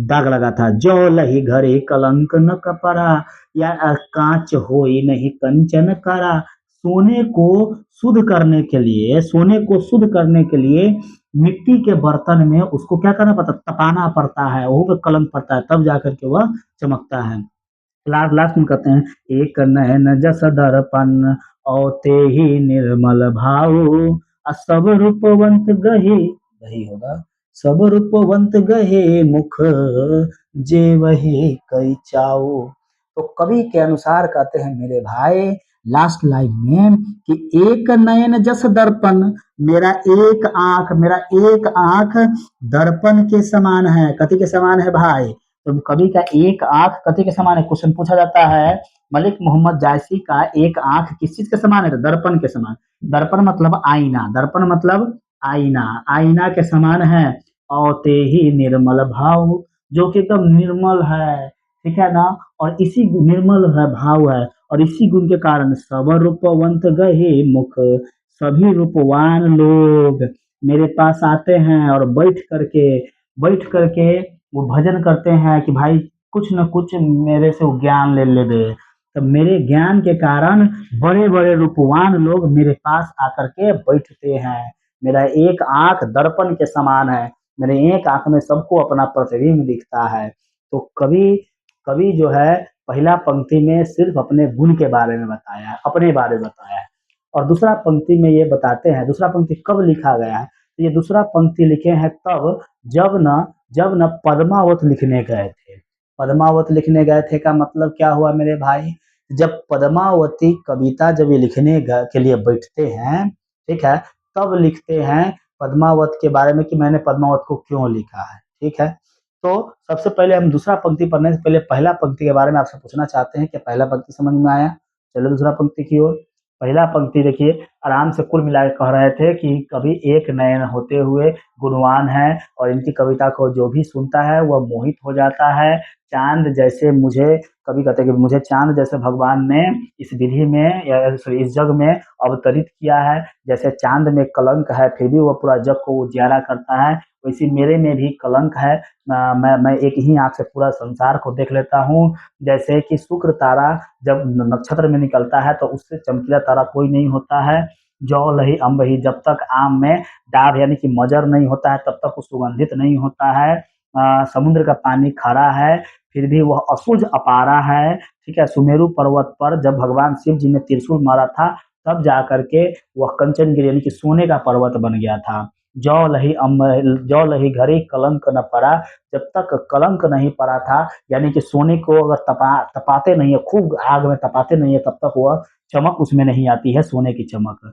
दाग लगा था। जो लही घरे कलंक न कपरा, या कांच होई नहीं कंचन करा, सोने को शुद्ध करने के लिए, सोने को शुद्ध करने के लिए मिट्टी के बर्तन में उसको क्या करना पड़ता, तपाना पड़ता है, वो पे कलंक पड़ता है, तब जाकर के वह चमकता है। लास्ट लास्ट में कहते हैं, एक नयन जस दर्पण, और ते ही निर्मल भाव, सब रूपवंत गहे, वही होगा, सब रूपवंत गहे मुख, जे वही कई चाओ। तो कवि के अनुसार कहते हैं मेरे भाई लास्ट लाइन में कि एक नयन जस दर्पण, मेरा एक आंख दर्पण के समान है। कथी के समान है भाई, तो कवि का एक आंख कथी के समान है, क्वेश्चन पूछा जाता है, मलिक मोहम्मद जायसी का एक आंख किस चीज के समान है, तो दर्पण के समान। दर्पण मतलब आईना, दर्पण मतलब आईना, आईना के समान है। और ते ही निर्मल भाव, जो कि एकदम निर्मल है, ठीक है ना, और इसी निर्मल है भाव है, और इसी गुण के कारण सब रूपवंत गहे मुख, सभी रूपवान लोग मेरे पास आते हैं और बैठ करके वो भजन करते हैं कि भाई कुछ न कुछ मेरे से वो ज्ञान ले ले दे। तो मेरे ज्ञान के कारण बड़े बड़े रूपवान लोग मेरे पास आकर के बैठते हैं। मेरा एक आंख दर्पण के समान है, मेरे एक आंख में सबको अपना प्रतिबिंब दिखता है। तो कवि कवि जो है पहला पंक्ति में सिर्फ अपने गुण के बारे में बताया है, अपने बारे में बताया है, और दूसरा पंक्ति में ये बताते हैं, दूसरा पंक्ति कब लिखा गया है, तो ये दूसरा पंक्ति लिखे हैं तब जब न पद्मावत लिखने गए थे। पद्मावत लिखने गए थे का मतलब क्या हुआ मेरे भाई, जब पद्मावती कविता जब ये के लिए बैठते हैं, ठीक है, तब लिखते हैं पद्मावत के बारे में कि मैंने पद्मावत को क्यों लिखा है। ठीक है, तो सबसे पहले हम दूसरा पंक्ति पढ़ने से पहले पहला पंक्ति के बारे में आपसे पूछना चाहते हैं कि पहला पंक्ति समझ में आया। चलो दूसरा पंक्ति की ओर। पहला पंक्ति देखिए, आराम से कुल मिला के कह रहे थे कि कवि एक नयन होते हुए गुणवान है और इनकी कविता को जो भी सुनता है वह मोहित हो जाता है। चाँद जैसे मुझे, कवि कहते हैं कि मुझे चाँद जैसे भगवान ने इस विधि में या सॉरी इस जग में अवतरित किया है। जैसे चाँद में कलंक है फिर भी वह पूरा जग को उजियारा करता है, वैसे मेरे में भी कलंक है। मैं एक ही आँख से पूरा संसार को देख लेता हूँ। जैसे कि शुक्र तारा जब नक्षत्र में निकलता है तो उससे चमकीला तारा कोई नहीं होता है। जौ लही अम्ब ही, जब तक आम में डाब यानी कि मजर नहीं होता है तब तक वो सुगंधित नहीं होता है। समुद्र का पानी खारा है फिर भी वह असुझ अपारा है। ठीक है, सुमेरु पर्वत पर जब भगवान शिव जी ने त्रिशूल मारा था तब जा करके वह कंचनगिरी यानी कि सोने का पर्वत बन गया था। जौ लही अम्ब, जौ लही घड़ी कलंक न पड़ा, जब तक कलंक नहीं पड़ा था यानी कि सोने को अगर तपाते नहीं है, खूब आग में तपाते नहीं है तब तक वह चमक उसमें नहीं आती है, सोने की चमक।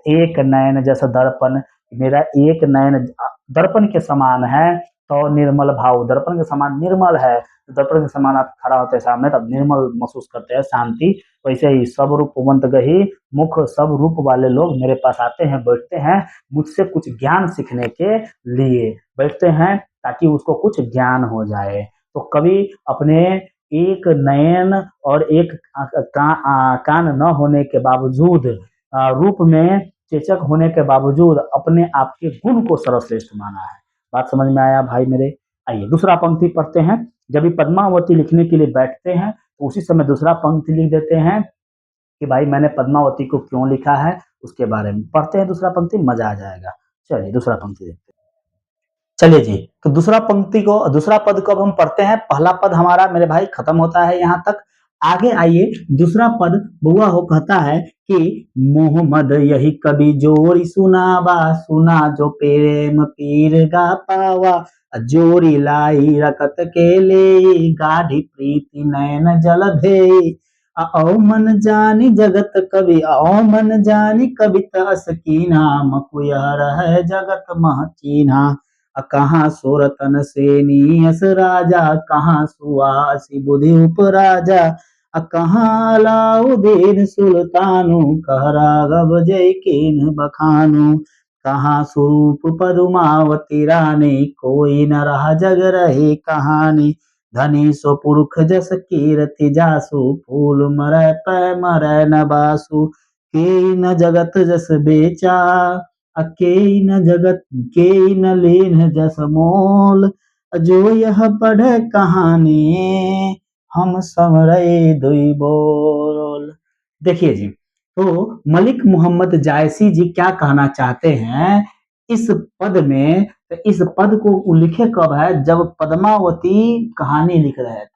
एक नयन जैसा दर्पण, मेरा एक नयन दर्पण के समान है। तो निर्मल भाव, दर्पण के समान निर्मल है। दर्पण के समान आप खड़ा होते हैं सामने तब निर्मल महसूस करते हैं, शांति। वैसे ही सब रूपवंत गही मुख, सब रूप वाले लोग मेरे पास आते हैं, बैठते हैं मुझसे कुछ ज्ञान सीखने के लिए, बैठते हैं ताकि उसको कुछ ज्ञान हो जाए। तो कवि अपने एक नयन और एक कान न होने के बावजूद, रूप में चेचक होने के बावजूद अपने आप के गुण को सर्वश्रेष्ठ माना है। बात समझ में आया भाई मेरे? आइए दूसरा पंक्ति पढ़ते हैं। जब ये पद्मावती लिखने के लिए बैठते हैं तो उसी समय दूसरा पंक्ति लिख देते हैं कि भाई मैंने पद्मावती को क्यों लिखा है, उसके बारे में पढ़ते हैं दूसरा पंक्ति, मजा आ जाएगा। चलिए दूसरा पंक्ति देखते हैं। चलिए जी, तो दूसरा पंक्ति को, दूसरा पद को अब हम पढ़ते हैं। पहला पद हमारा मेरे भाई खत्म होता है यहाँ तक। आगे आइए, दूसरा पद बुआ हो कहता है कि मोहम्मद यही कभी जोरी सुनावा, सुना जो प्रेम पीर गा पावा, जोरी लाई रकत के ले, गाढ़ी प्रीति नैन जल भे, आओ मन जानी जगत कवि, आओ मन जानी कविता सकीना, मकुयह है जगत मह चीन्हा, कहाँ सुरतन सेनी यस राजा, कहाँ सुआसी बुद्धि उपराजा, कहाँ अलाउद्दीन सुल्तानु, कह राघव जय कीन बखानु, कहाँ स्वरूप पदुमावती रानी, कोई न रहा जग रही कहानी, धनी सो पुरख जस कीरति जासु, फूल मरै पै मरै न बासु, के न जगत जस बेचा, के न जगत के न लीन जस मोल, जो यह पढ़े कहानी, हम समरई दुई बोल। देखिए जी, तो मलिक मोहम्मद जायसी जी क्या कहना चाहते हैं इस पद में? तो इस पद को वो लिखे कब है? जब पद्मावती कहानी लिख रहे थे।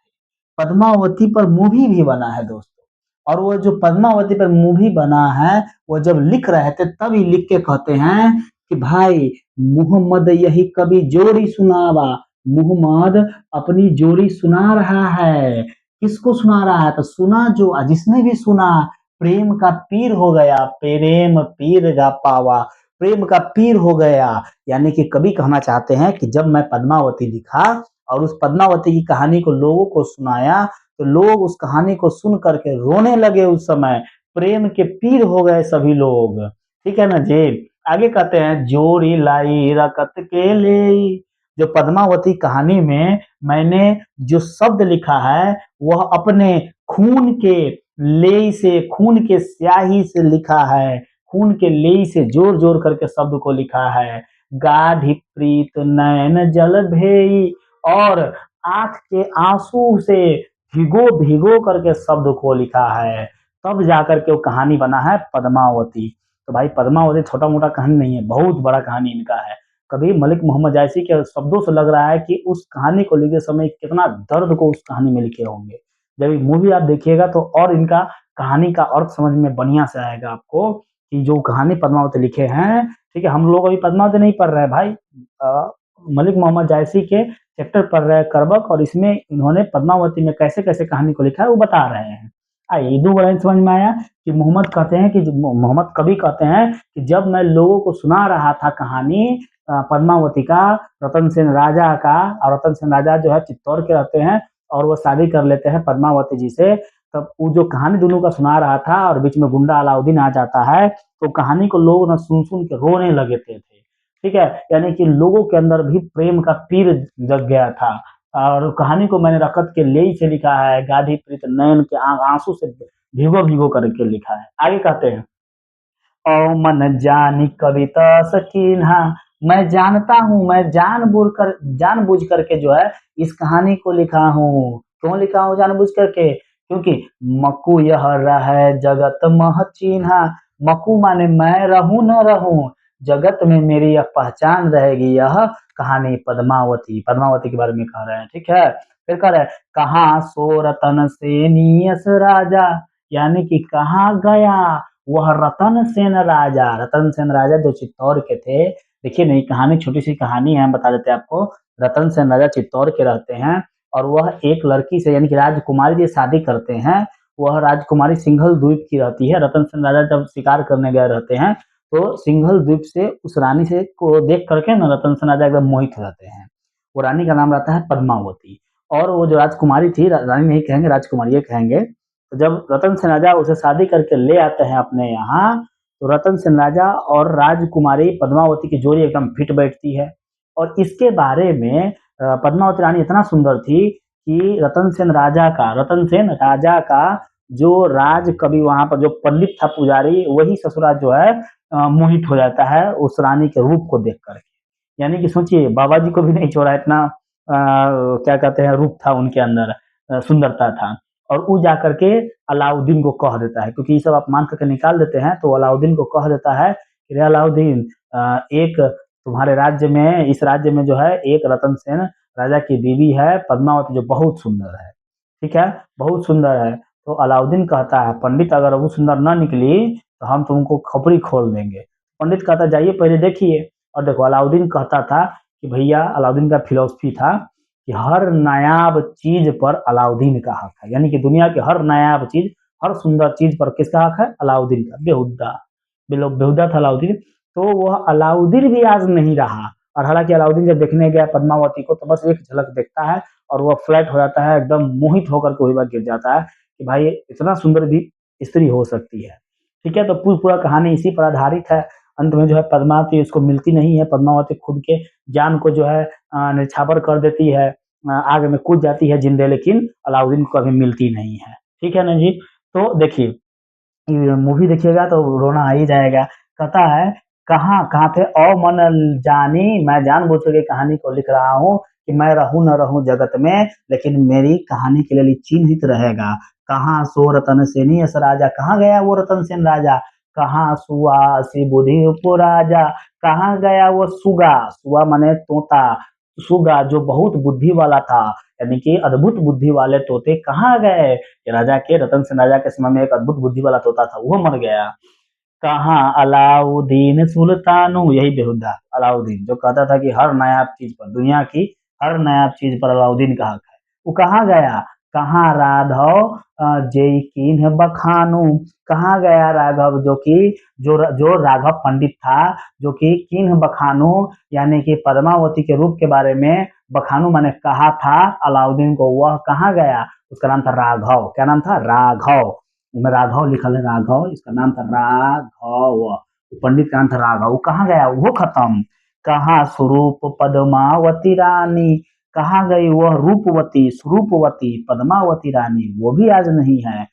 पद्मावती पर मूवी भी बना है दोस्तों, और वो जो पद्मावती पर मूवी बना है वो जब लिख रहे थे तब ही लिख के कहते हैं कि भाई मोहम्मद यही कभी जोड़ी सुनावा, मोहम्मद अपनी जोड़ी सुना रहा है। किसको सुना रहा है? तो सुना जो जिसने भी सुना प्रेम का पीर हो गया, प्रेम पीर गा पावा, प्रेम का पीर हो गया। यानी कि कवि कहना चाहते हैं कि जब मैं पद्मावती लिखा और उस पद्मावती की कहानी को लोगों को सुनाया तो लोग उस कहानी को सुन करके रोने लगे। उस समय प्रेम के पीर हो गए सभी लोग। ठीक है ना जी? आगे कहते हैं जोरी लाई रकत के ले, जो पद्मावती कहानी में मैंने जो शब्द लिखा है वह अपने खून के लेई से, खून के स्याही से लिखा है, खून के लेई से जोर जोर करके शब्द को लिखा है। गाढ़ी प्रीत नयन जल भेई, और आंख के आंसू से भिगो भिगो करके शब्द को लिखा है, तब जाकर के वो कहानी बना है पद्मावती। तो भाई पद्मावती छोटा मोटा कहानी नहीं है, बहुत बड़ा कहानी इनका है। कभी मलिक मोहम्मद जायसी के शब्दों से लग रहा है कि उस कहानी को लिखते समय कितना दर्द को उस कहानी में लिखे होंगे। जब ये मूवी आप देखिएगा तो और इनका कहानी का अर्थ समझ में बढ़िया से आएगा आपको कि जो कहानी पद्मावती लिखे हैं। ठीक है, हम लोग अभी पद्मावती नहीं पढ़ रहे हैं भाई, मलिक मोहम्मद जायसी के चैप्टर पढ़ रहे हैं करबक, और इसमें इन्होंने पद्मावती में कैसे कैसे कहानी को लिखा है वो बता रहे हैं। आइए दो लाइन समझ में आया कि मोहम्मद कहते हैं कि मोहम्मद कवि कहते हैं कि जब मैं लोगों को सुना रहा था कहानी पद्मावती का, रतन सेन राजा का, और रतन सेन राजा जो है चित्तौड़ के रहते हैं और वो शादी कर लेते हैं पद्मावती जी से, तब वो जो कहानी दोनों का सुना रहा था और बीच में गुंडा अलाउद्दीन आ जाता है, तो कहानी को लोग ना सुन-सुन के रोने लगे थे। ठीक है? यानी कि लोगों के अंदर भी प्रेम का तीर जग गया था। और कहानी को मैंने रकत के लेई से लिखा है, गाधी प्रीत नयन के आँसू से भिगो-भिगो करके लिखा है। आगे कहते हैं, औ मन जानि कविता सकीन्हा, मैं जानता हूँ, मैं जानबूझ करके जो है इस कहानी को लिखा हूँ। क्यों लिखा हूँ जानबूझ करके? क्योंकि मकु यह रहे जगत मह चिन्हा, मकु माने मैं रहूँ न रहूँ, जगत में मेरी यह पहचान रहेगी, यह कहानी पद्मावती। पद्मावती के बारे में कह रहे हैं, ठीक है? फिर कह रहे हैं, कहाँ सो रतन सेनी यस राजा, यानी कि कहाँ गया वह रतन सेन राजा। रतन सेन राजा जो चित्तौड़ के थे। देखिए नहीं, कहानी छोटी सी कहानी है, हम बता देते हैं आपको। रतन सेन राजा चित्तौड़ के रहते हैं और वह एक लड़की से यानी कि राजकुमारी से शादी करते हैं। वह राजकुमारी सिंघल द्वीप की रहती है। रतन सेन राजा जब शिकार करने गए रहते हैं तो सिंघल द्वीप से उस रानी से को देख करके ना रतन सेन राजा एकदम मोहित हो जाते हैं। वो रानी का नाम रहता है पद्मावती। और वो जो राजकुमारी थी, रानी नहीं कहेंगे, राजकुमारी ये कहेंगे। तो जब रतन सेन राजा उसे शादी करके ले आते हैं अपने यहाँ, तो रतन सेन राजा और राजकुमारी पद्मावती की जोड़ी एकदम फिट बैठती है। और इसके बारे में पद्मावती रानी इतना सुंदर थी कि रतन सेन राजा का जो राज कवि वहां पर जो पंडित था पुजारी, वही ससुरा जो है मोहित हो जाता है उस रानी के रूप को देख कर। यानी कि सोचिए, बाबा जी को भी नहीं छोड़ा, इतना क्या कहते हैं रूप था उनके अंदर, सुंदरता था। और वो जा करके अलाउद्दीन को कह देता है, क्योंकि ये सब आप मान करके निकाल देते हैं, तो अलाउद्दीन को कह देता है कि रे अलाउद्दीन, एक तुम्हारे राज्य में, इस राज्य में जो है एक रतन सेन राजा की बीवी है पद्मावती, जो बहुत सुंदर है। ठीक है, बहुत सुंदर है। तो अलाउद्दीन कहता है, पंडित अगर वो सुंदर न निकली तो हम तुमको खोपड़ी खोल देंगे। पंडित कहता है जाइए पहले देखिए। और देखो, अलाउद्दीन कहता था कि भैया, अलाउद्दीन का फिलॉसफी था कि हर नायाब चीज पर अलाउद्दीन का हक है। यानी कि दुनिया के हर नायाब चीज, हर सुंदर चीज पर किसका हक है? अलाउद्दीन का। बेहुदा, बेहुदा था अलाउद्दीन। तो वह अलाउद्दीन भी आज नहीं रहा। और हालांकि अलाउद्दीन जब देखने गया पद्मावती को, तो बस एक झलक देखता है और वह फ्लैट हो जाता है, एकदम मोहित होकर के वही बात गिर जाता है कि भाई, इतना सुंदर भी स्त्री हो सकती है। ठीक है, तो पूरा कहानी इसी पर आधारित है। अंत में जो है पद्मावती उसको मिलती नहीं है। पद्मावती खुद के जान को जो है न्यौछावर कर देती है, आग में कूद जाती है जिंदे, लेकिन अलाउद्दीन को कभी मिलती नहीं है। ठीक है ना जी? तो देखिए, मूवी देखिएगा तो रोना आ ही जाएगा। कहता है, कहाँ कहाँ थे? ओ मन जानी, मैं जानबूझ के कहानी को लिख रहा हूँ कि मैं रहूं न रहूं जगत में, लेकिन मेरी कहानी के लिए चिन्हित रहेगा। कहाँ सो रतन सेनी यस राजा, कहाँ गया वो रतन सेन राजा? कहाँ सुआ सी बुद्धि उपो राजा, कहाँ गया वो सुगा? सुआ माने तोता, सुगा जो बहुत बुद्धि वाला था, यानी कि अद्भुत बुद्धि वाले तोते कहाँ गए? राजा के, रतन सेन राजा के समय में एक अद्भुत बुद्धि वाला तोता था, वो मर गया। कहाँ अलाउद्दीन सुल्तानू, यही बेहुदा अलाउद्दीन जो कहता था कि हर नायाब चीज पर, दुनिया की हर नायाब चीज पर अलाउद्दीन का हक है, वो कहाँ गया? कहाँ राघव जय कीन्ह बखानू, कहाँ गया राघव जो कि जो राघव पंडित था, जो कि किन्ह बखानू यानी कि पद्मावती के रूप के बारे में बखानू माने कहा था अलाउद्दीन को, वह कहाँ गया? उसका नाम था राघव। क्या नाम था? राघव। इसमें राघव लिखल है, राघव, इसका नाम था राघव। पंडित का नाम था राघव। वो कहाँ गया? वो खत्म। कहाँ स्वरूप पद्मावती रानी, कहाँ गई वह रूपवती स्वरूपवती पद्मावती रानी? वो भी आज नहीं है।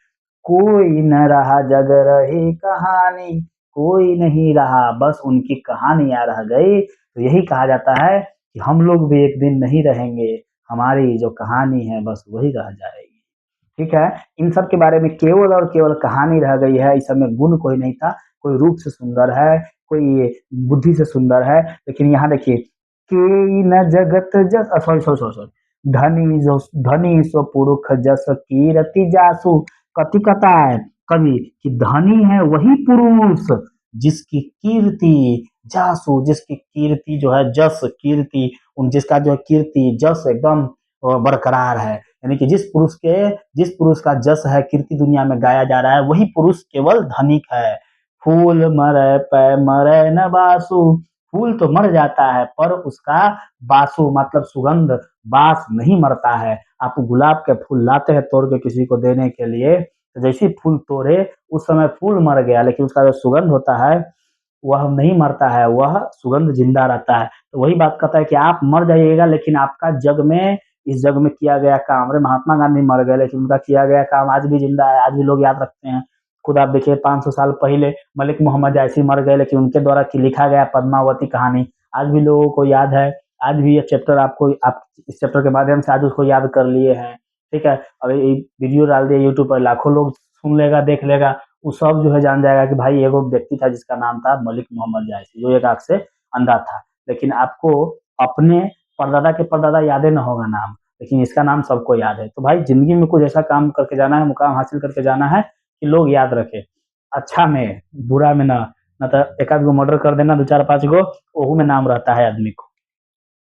कोई न रहा जग रही कहानी, कोई नहीं रहा, बस उनकी कहानियां रह गई। तो यही कहा जाता है कि हम लोग भी एक दिन नहीं रहेंगे, हमारी जो कहानी है बस वही रह जाएगी। ठीक है, इन सब के बारे में केवल और केवल कहानी रह गई है। इस समय गुण कोई नहीं था। कोई रूप से सुंदर है, कोई बुद्धि से सुंदर है, लेकिन यहाँ देखिए, के न जगत जस, सॉरी सॉरी सॉरी सॉरी, धनी सो पुरुष जस कीरति जासु। कति कहता है कवि कि धनी है वही पुरुष जिसकी कीर्ति, जासु जिसकी कीर्ति जो है, जस कीर्ति, उन जिसका जो कीर्ति जस एकदम बरकरार है। यानी कि जिस पुरुष का जस है, कीर्ति दुनिया में गाया जा रहा है, वही पुरुष केवल धनिक है। फूल मरै पै मरै न बासु, फूल तो मर जाता है पर उसका बासु मतलब सुगंध बास नहीं मरता है। आप गुलाब के फूल लाते हैं तोड़ के किसी को देने के लिए, तो जैसे ही फूल तोड़े उस समय फूल मर गया, लेकिन उसका जो सुगंध होता है वह नहीं मरता है, वह सुगंध जिंदा रहता है। तो वही बात कहता है कि आप मर जाइएगा लेकिन आपका जग में, इस जग में किया गया काम, अरे महात्मा गांधी मर गए लेकिन उनका किया गया काम आज भी जिंदा है, आज भी लोग याद रखते हैं। खुद आप देखिए 500 साल पहले मलिक मोहम्मद जायसी मर गए लेकिन उनके द्वारा लिखा गया पद्मावती कहानी आज भी लोगों को याद है। आज भी ये चैप्टर आपको, आप इस चैप्टर के माध्यम से आज उसको याद कर लिए हैं। ठीक है, अब ये वीडियो डाल दिया यूट्यूब पर, लाखों लोग सुन लेगा, देख लेगा, वो सब जो है जान जाएगा कि भाई एगो व्यक्ति था जिसका नाम था मलिक मोहम्मद जायसी, जो एक आंख से अंधा था। लेकिन आपको अपने परदादा के परदादा याद न होगा नाम, लेकिन इसका नाम सबको याद है। तो भाई जिंदगी में कुछ ऐसा काम करके जाना है, मुकाम हासिल करके जाना है कि लोग याद रखे, अच्छा में बुरा में ना। न तो एक आध गो मर्डर कर देना, दो चार पांच गो, ओहू में नाम रहता है आदमी को,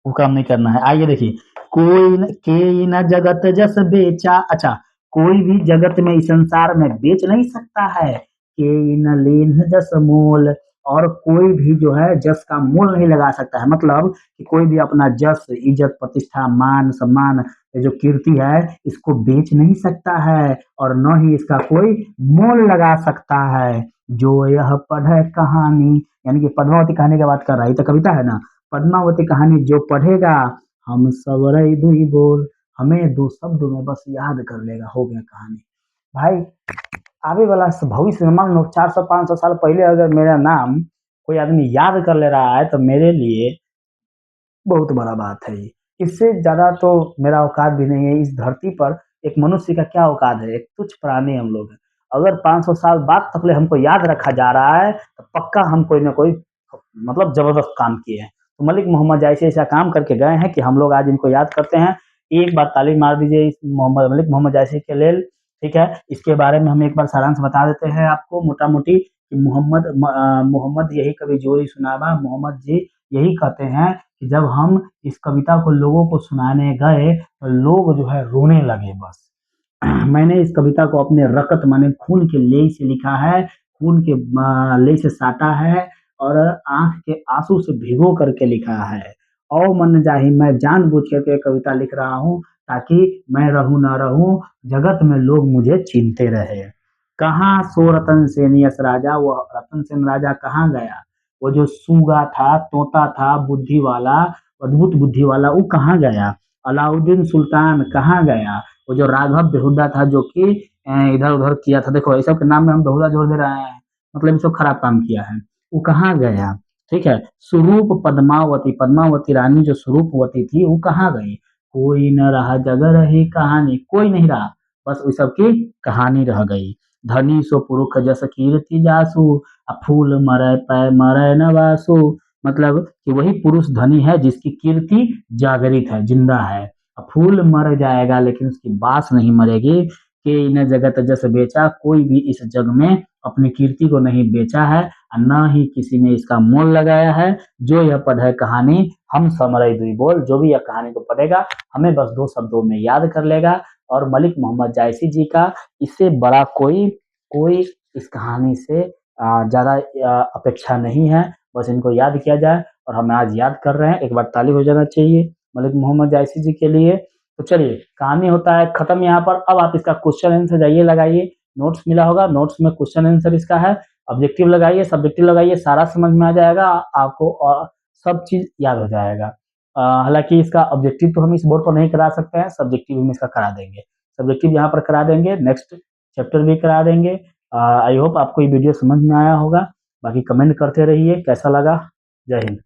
वो काम नहीं करना है। आइए देखिए, के न जगत जस बेचा, अच्छा, कोई भी जगत में इस संसार में बेच नहीं सकता है। के न लेन जस मोल, और कोई भी जो है जस का मोल नहीं लगा सकता है, मतलब कि कोई भी अपना जस, इज्जत, प्रतिष्ठा, मान, सम्मान, ये जो कीर्ति है इसको बेच नहीं सकता है और न ही इसका कोई मोल लगा सकता है। जो यह पढ़े कहानी, यानी कि पद्मावती कहानी की बात कर रहा है, ये तो कविता है ना। पद्मावती कहानी जो पढ़ेगा, हम सवरई दुई बोल, हमें दो शब्दों में बस याद कर लेगा, हो गया कहानी। भाई आगे वाला भविष्य में मान लो 400-500 साल पहले अगर मेरा नाम कोई आदमी याद कर ले रहा है तो मेरे लिए बहुत बड़ा बात है ये। इससे ज़्यादा तो मेरा औकात भी नहीं है इस धरती पर। एक मनुष्य का क्या औकात है, एक तुच्छ प्राणी हम लोग हैं। अगर 500 साल बाद तक हमको याद रखा जा रहा है तो पक्का हम कोई ना कोई मतलब जबरदस्त काम किए हैं। तो मलिक मोहम्मद जैसे ऐसा काम करके गए हैं कि हम लोग आज इनको याद करते हैं। एक बार ताली मार दीजिए इस मोहम्मद, मलिक मोहम्मद जैसे के लेल। ठीक है, इसके बारे में हम एक बार सारांश बता देते हैं आपको मोटा मोटी कि मोहम्मद यही कभी जोरी सुनावा, मोहम्मद जी यही कहते हैं कि जब हम इस कविता को लोगों को सुनाने गए तो लोग जो है रोने लगे बस। मैंने इस कविता को अपने रकत माने खून के लेई से लिखा है, खून के लेई से साटा है और आंख के आंसू से भिगो करके लिखा है। और मन जाहि, मैं जानबूझ करके ये कविता लिख रहा हूँ ताकि मैं रहूं ना रहूं, जगत में लोग मुझे चिनते रहे। कहाँ सो रतन सेन यस राजा, वो रतन सेन राजा कहाँ गया? वो जो सूगा था, तोता था, बुद्धि वाला, अद्भुत बुद्धि वाला, वो कहाँ गया? अलाउद्दीन सुल्तान कहाँ गया? वो जो राघव बेहुदा था जो कि इधर उधर किया था, देखो ये सब के नाम में हम बेहुदा जोड़ दे रहे हैं, मतलब ये सब खराब काम किया है, वो कहाँ गया? ठीक है, स्वरूप पद्मावती, पद्मावती रानी जो स्वरूपवती थी वो कहाँ गई? कोई न रहा जग रही कहानी, कोई नहीं रहा, बस उस सब की कहानी रह गई। धनी सो पुरुष जस कीर्ति जासु, आ फूल मरै पै मरै न वासु, मतलब कि वही पुरुष धनी है जिसकी कीर्ति जागृत है, जिंदा है। फूल मर जाएगा लेकिन उसकी बास नहीं मरेगी। कि इन जगत जस बेचा, कोई भी इस जग में अपनी कीर्ति को नहीं बेचा है और न ही किसी ने इसका मोल लगाया है। जो यह पढ़े कहानी हम समरई दुई बोल, जो भी यह कहानी को पढ़ेगा हमें बस दो शब्दों में याद कर लेगा। और मलिक मोहम्मद जायसी जी का इससे बड़ा कोई कोई इस कहानी से ज़्यादा अपेक्षा नहीं है। बस इनको याद किया जाए और हम आज याद कर रहे हैं, एक बार ताली हो जाना चाहिए मलिक मोहम्मद जायसी जी के लिए। तो चलिए कहानी होता है खत्म यहाँ पर। अब आप इसका क्वेश्चन आंसर जाइए लगाइए, नोट्स मिला होगा, नोट्स में क्वेश्चन आंसर इसका है। ऑब्जेक्टिव लगाइए, सब्जेक्टिव लगाइए, सारा समझ में आ जाएगा आपको और सब चीज याद हो जाएगा। हालांकि इसका ऑब्जेक्टिव तो हम इस बोर्ड पर नहीं करा सकते हैं, सब्जेक्टिव हम इसका करा देंगे, सब्जेक्टिव यहाँ पर करा देंगे, नेक्स्ट चैप्टर भी करा देंगे। आई होप आपको ये वीडियो समझ में आया होगा। बाकी कमेंट करते रहिए कैसा लगा। जय हिंद।